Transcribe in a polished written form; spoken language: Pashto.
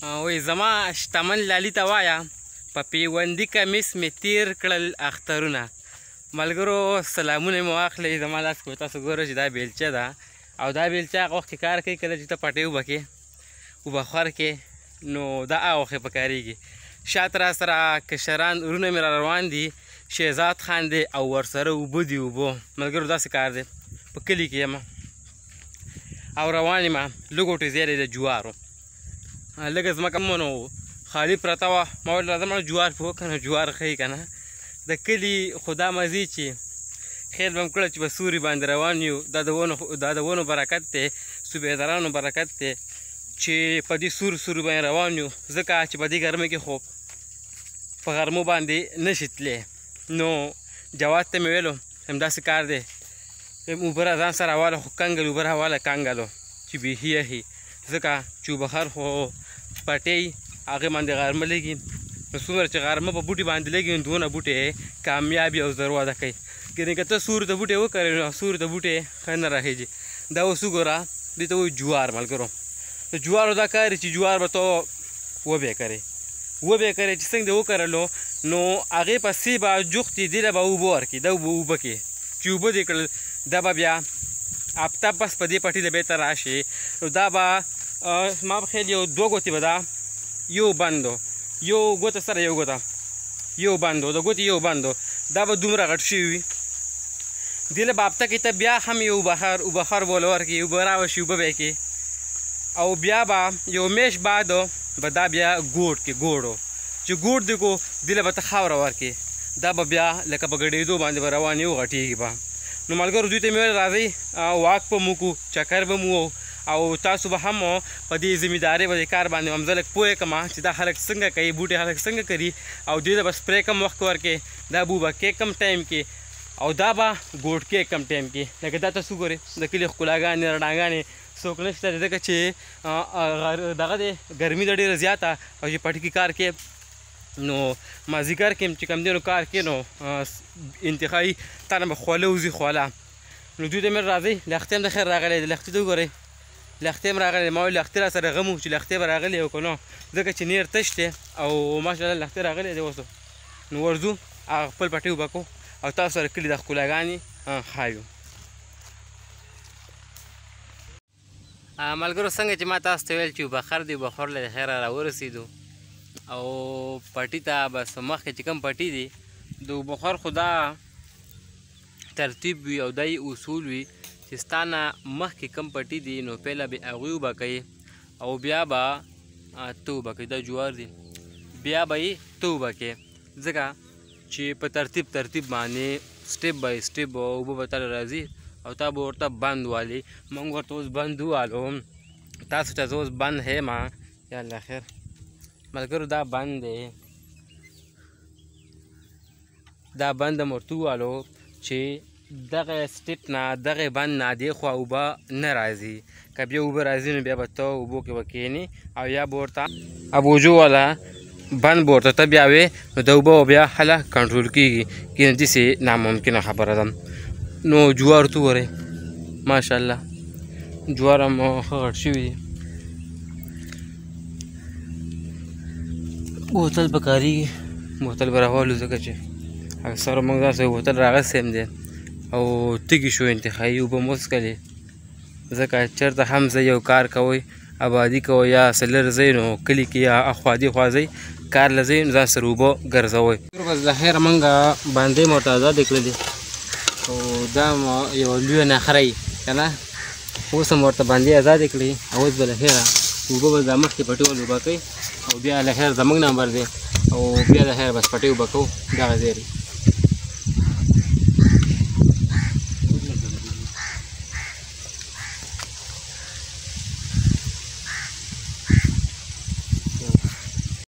وای زما شتمن لالي ته وایه په پیوندي کمیس مې تیر کړل اخترونه. ملګرو سلامونه مې واخلئ. زما لاس کې تاسو ګوره چې دا بیلچه ده او دا بیلچه هغه وخت کې کار کوي کله چې ته پټۍ اوبه کې اوبه خور کې، نو دا هغه وخت یې پکارېږي. شاته را سره کشران ورونه مې را روان دي، شهزاد خان دی او ورسره اوبه دي اوبه. ملګرو داسې کار دی، په کلي کې یم او روان یم. لږ غوټې زیری د جوارو، لږه ځمکه مو نو خالي پرته وه. ما ویل راځه جوار پې وکړه، جوار ښه که نه د کلي خو دا مزې چې خیال به م کړه چې په سوري باندې روان یو. دا د ونو برکت دی، صوبېدارانو برکت دی چې په دې سوري باندې روان یو، ځکه چې په دې ګرمۍ کې خو په غرمو باندې نشي تللی. نو جواد ته مې ویلو همداسې کار دی، اوبه را ځان سره راواله، خو کنګل اوبه راواله کنګلو چې بیخي یخي، ځکه چې اوبهخور خو پټۍ هغې باندې غرمه لګي. نو څومره چې غرمه په بوټي باندې لګي نو دونه بوټي کامیابي او زر وده کوي. ګنې که ته سوري ته بوټی وکرې نو سوري ته بوټی ښه نه راخېږي. دا اوس وګوره دې ته وایي جوار. ملګرو د جوارو دا کار چې جوار به ته وبې کرې چې څنګه دې وکرلو نو هغې پسې به جوختې دې له به اوبه ورکړي. دا اوبه کې چې اوبه دې کړل دا به بیا آفتاب بس په دې پټي له بیرته راشي. نو دا به ما په خیال یو دوه ګوتې به دا یو بندو، یو ګوته سره یو ګوته یو بندو، د ګوتې یو بندو، دا به دومره غټ شوي وي. دې له بابته کې ته بیا هم یو اوبهخور به ورکړي، اوبه راوشي اوبه به یې کړي او بیا به یو میاشت بعد به دا بیا ګوډ کې ګوډو چې ګوډ دې کو دې له به ته خاوره ورکړي. دا به بیا لکه په ګډېدو باندې به روان یو غټېږي به. نو ملګرو دوی ته مې ویل راځئ واک به مو وکړو، چکر به مو او تاسو به هم په دې ذمېدارۍ به دې کار باندې هم زه لږ پوه کړم چې دا خلک څنګه کوي، بوټي خلک څنګه کوي او دوی ته به سپرې کم وخت ورکړي، دا بوبه کې کم ټایم کې او دا به ګوډ کې کم ټایم کې. لکه دا تاسو ګورئ د کلي ښکلاګانې رڼاګانې څوک نشته ځکه چې دغه دی ګرمي ده ډېره زیاته او چې پټي کې کار کې نو مازدیګر کې چې کوم دی نو کار کې نو انتخایي تا نه به خوله وځي خوله. نو دوی ته مې راځئ لښتې هم د خیر راغلی دی، لښتې ته وګورئ لښتې هم راغلی دی. ما ویل لښتې را سره غم و چې لښتې به راغلی او که نه، ځکه چې نیر تش دی او ماشاءالله لښتې راغلی دی. اوس نو ورځو هغه خپل پټۍ اوبه کوو او تاسو سره کلي د ښکلاګانې ښایو. ملګرو څنګه چې ما تاسو ته ویل چې اوبهخور دی، اوبهخور له د خیره راورسېدو او پټي ته بس مخکې چې کوم پټي دی د اوبهخور خو دا ترتیب وي او دا اصول وي چې ستا نه مخکې کوم پټي دي نو پهله به هغوی اوبه کوي او بیا به ته اوبه کوي. دا جوار دی بیا به یې ته اوبه کوې، ځکه چې په ترتیب باندې سټیپ بای سټیپ اوبه به تاله راځي او تا به ورته بند والي. موږ ورته اوس بند ووالو، تاسو ته زه اوس بند یم. یا الله خیر ملګرو دا بند دی، دا بند هم ورته ووالو چې دغه سټیپ نه دغه بند نه دې خوا اوبه نه راځي. که بیا اوبه راځي نو بیا به ته اوبو کې به کښېنې او یا به ورته ابوجو والا بند به ورته ته بیا وې نو د اوبه بیا هله کنټرول کېږي. که داسې ناممکنه خبره ده. نو جوار ته وګورئ ماشاءالله جوار هم ښه غټ شوي دي. بوتل به کارېږي، بوتل به راوالو ځکه چې اکثره موږ داسې بوتل راغستی هم دی او تږي شو انتخایي اوبه مو وڅښلې. ځکه چېرته هم ځئ یو کار کوئ آبادي کوئ یا څه لرې ځئ نو کلي کې یا اخوا دېخوا ځئ کار له ځئ نو ځان سره اوبه ګرځوئ. بس د خیره موږ باندې مو ورته ازادې کړلې او دا یوه لویه نخره یي که نه، اوس هم ورته باندې ازادې کړې او اوس به له خیره اوبه به دا مخکې پټي ول اوبه کوئ او بیا له خیره زموږ نمبر دی او بیا د خیره بس پټۍ اوبه کوو دغه ځای